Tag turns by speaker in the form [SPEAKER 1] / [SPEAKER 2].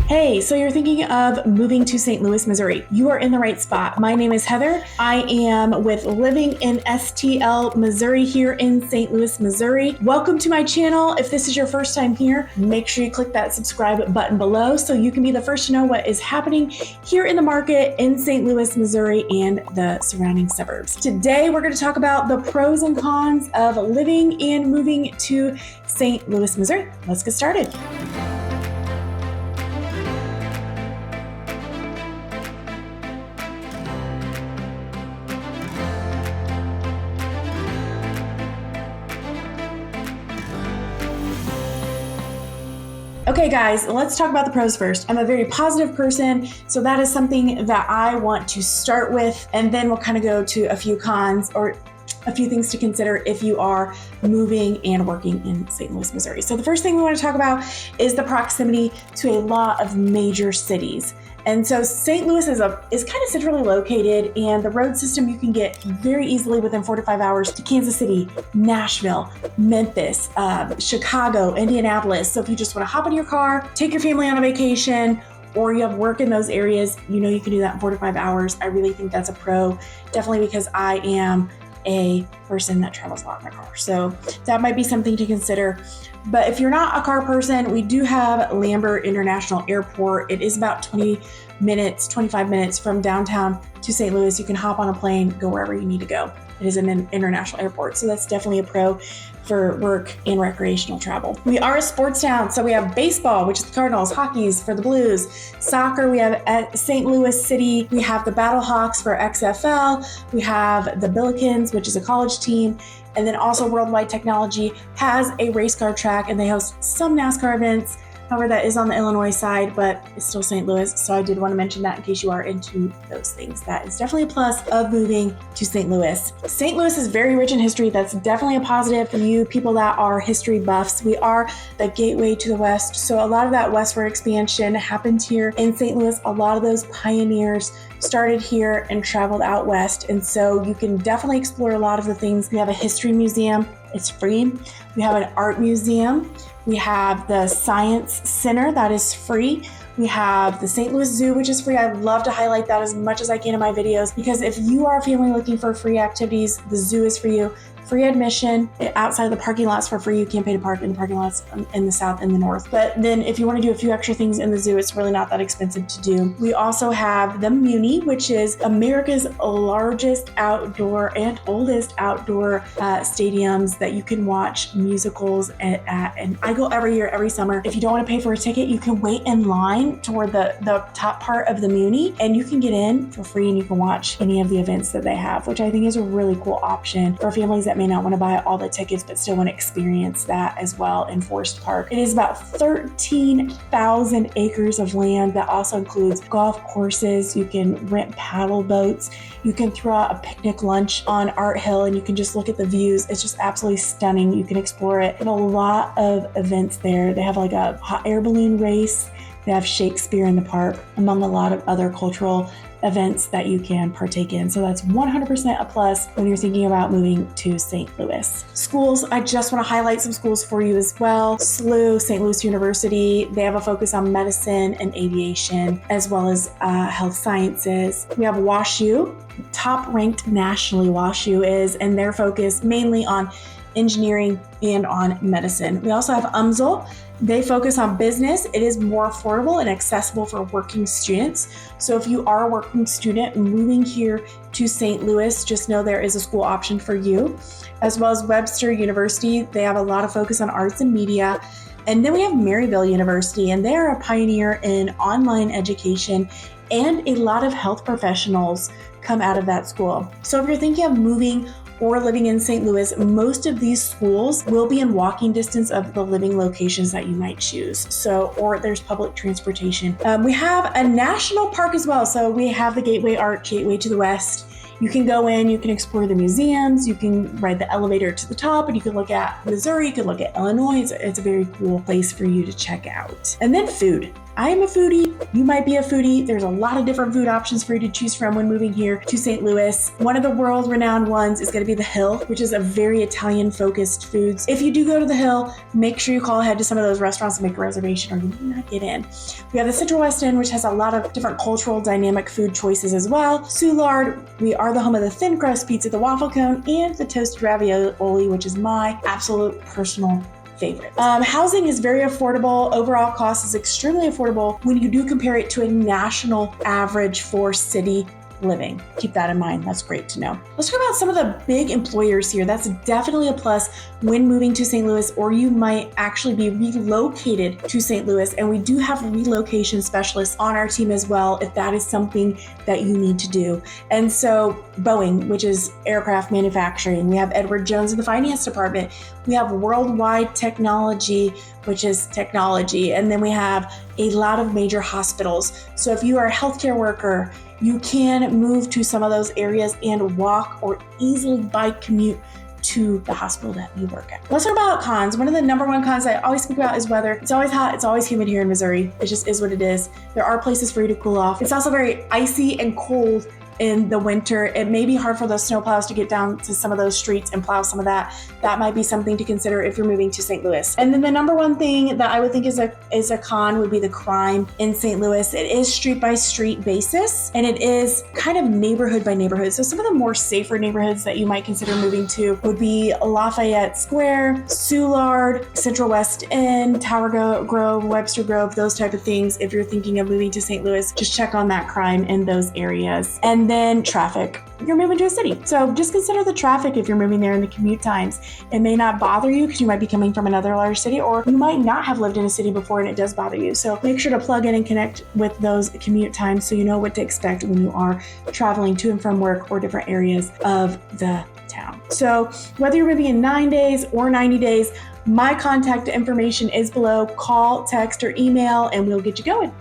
[SPEAKER 1] Hey, so you're thinking of moving to St. Louis, Missouri. You are in the right spot. My name is Heather. I am with Living in STL Missouri here in St. Louis, Missouri. Welcome to my channel. If this is your first time here, make sure you click that subscribe button below so you can be the first to know what is happening here in the market in St. Louis, Missouri and the surrounding suburbs. Today, we're going to talk about the pros and cons of living and moving to St. Louis, Missouri. Let's get started. Okay guys, let's talk about the pros first. I'm a very positive person, so that is something that I want to start with, and then we'll kind of go to a few cons or a few things to consider if you are moving and working in St. Louis, Missouri. So the first thing we want to talk about is the proximity to a lot of major cities. And so St. Louis is kind of centrally located, and the road system you can get very easily within 4 to 5 hours to Kansas City, Nashville, Memphis, Chicago, Indianapolis. So if you just want to hop in your car, take your family on a vacation, or you have work in those areas, you know you can do that in 4 to 5 hours. I really think that's a pro, definitely because I am a person that travels a lot in my car. So that might be something to consider. But if you're not a car person, we do have Lambert International Airport. It is about 25 minutes from downtown to St. Louis. You can hop on a plane, go wherever you need to go. It is an international airport, so that's definitely a pro for work and recreational travel. We are a sports town, so we have baseball, which is the Cardinals, hockey's for the Blues, soccer, we have at St. Louis City, we have the Battlehawks for XFL, we have the Billikens, which is a college team, and then also Worldwide Technology has a race car track, and they host some NASCAR events. However, that is on the Illinois side, but it's still St. Louis, so I did want to mention that in case you are into those things. That is definitely a plus of moving to St. Louis. St. Louis is very rich in history. That's definitely a positive for you people that are history buffs. We are the gateway to the West, so a lot of that westward expansion happened here in St. Louis. A lot of those pioneers started here and traveled out west, and so you can definitely explore a lot of the things. We have a history museum. It's free. We have an art museum. We have the Science Center that is free. We have the St. Louis Zoo, which is free. I love to highlight that as much as I can in my videos, because if you are a family looking for free activities, the zoo is for you. Free admission outside of the parking lots for free. You can't pay to park in the parking lots in the south and the north. But then if you want to do a few extra things in the zoo, it's really not that expensive to do. We also have the Muni, which is America's largest outdoor and oldest outdoor stadiums that you can watch musicals at. And I go every year, every summer. If you don't want to pay for a ticket, you can wait in line toward the top part of the Muni, and you can get in for free and you can watch any of the events that they have, which I think is a really cool option for families that may not want to buy all the tickets but still want to experience that as well in Forest Park. It is about 13,000 acres of land. That also includes golf courses. You can rent paddle boats. You can throw out a picnic lunch on Art Hill and you can just look at the views. It's just absolutely stunning. You can explore it. They have a lot of events there. They have like a hot air balloon race. They have Shakespeare in the park, among a lot of other cultural events that you can partake in. So that's 100% a plus when you're thinking about moving to St. Louis. Schools, I just want to highlight some schools for you as well. SLU, St. Louis University, they have a focus on medicine and aviation, as well as health sciences. We have WashU, top ranked nationally WashU is, and their focus mainly on engineering and on medicine. We also have UMSL. They focus on business. It is more affordable and accessible for working students. So if you are a working student moving here to St. Louis, just know there is a school option for you. As well as Webster University, they have a lot of focus on arts and media. And then we have Maryville University, and they are a pioneer in online education, and a lot of health professionals come out of that school. So if you're thinking of moving or living in St. Louis, most of these schools will be in walking distance of the living locations that you might choose. So, or there's public transportation. We have a national park as well. So we have the Gateway Arch, Gateway to the West. You can go in, you can explore the museums, you can ride the elevator to the top, and you can look at Missouri, you can look at Illinois. It's a very cool place for you to check out. And then food. I am a foodie. You might be a foodie. There's a lot of different food options for you to choose from when moving here to St. Louis. One of the world-renowned ones is going to be the Hill, which is a very Italian-focused foods. If you do go to the Hill, make sure you call ahead to some of those restaurants and make a reservation, or you may not get in. We have the Central West End, which has a lot of different cultural dynamic food choices as well. Soulard, we are the home of the thin crust pizza, the waffle cone, and the toasted ravioli, which is my absolute personal favorite. Housing is very affordable. Overall cost is extremely affordable when you do compare it to a national average for city living. Keep that in mind. That's great to know. Let's talk about some of the big employers here. That's definitely a plus when moving to St. Louis, or you might actually be relocated to St. Louis. And we do have relocation specialists on our team as well, if that is something that you need to do. And so Boeing, which is aircraft manufacturing, we have Edward Jones in the finance department. We have Worldwide Technology, which is technology. And then we have a lot of major hospitals. So if you are a healthcare worker, you can move to some of those areas and walk or easily bike commute to the hospital that you work at. Let's talk about cons. One of the number one cons I always speak about is weather. It's always hot. It's always humid here in Missouri. It just is what it is. There are places for you to cool off. It's also very icy and cold in the winter. It may be hard for those snowplows to get down to some of those streets and plow some of that. That might be something to consider if you're moving to St. Louis. And then the number one thing that I would think is a con would be the crime in St. Louis. It is street by street basis, and it is kind of neighborhood by neighborhood. So some of the more safer neighborhoods that you might consider moving to would be Lafayette Square, Soulard, Central West End, Tower Grove, Webster Grove, those type of things. If you're thinking of moving to St. Louis, just check on that crime in those areas. And then traffic. You're moving to a city. So just consider the traffic if you're moving there and the commute times. It may not bother you because you might be coming from another large city, or you might not have lived in a city before and it does bother you. So make sure to plug in and connect with those commute times so you know what to expect when you are traveling to and from work or different areas of the town. So whether you're moving in 9 days or 90 days, my contact information is below. Call, text, or email, and we'll get you going.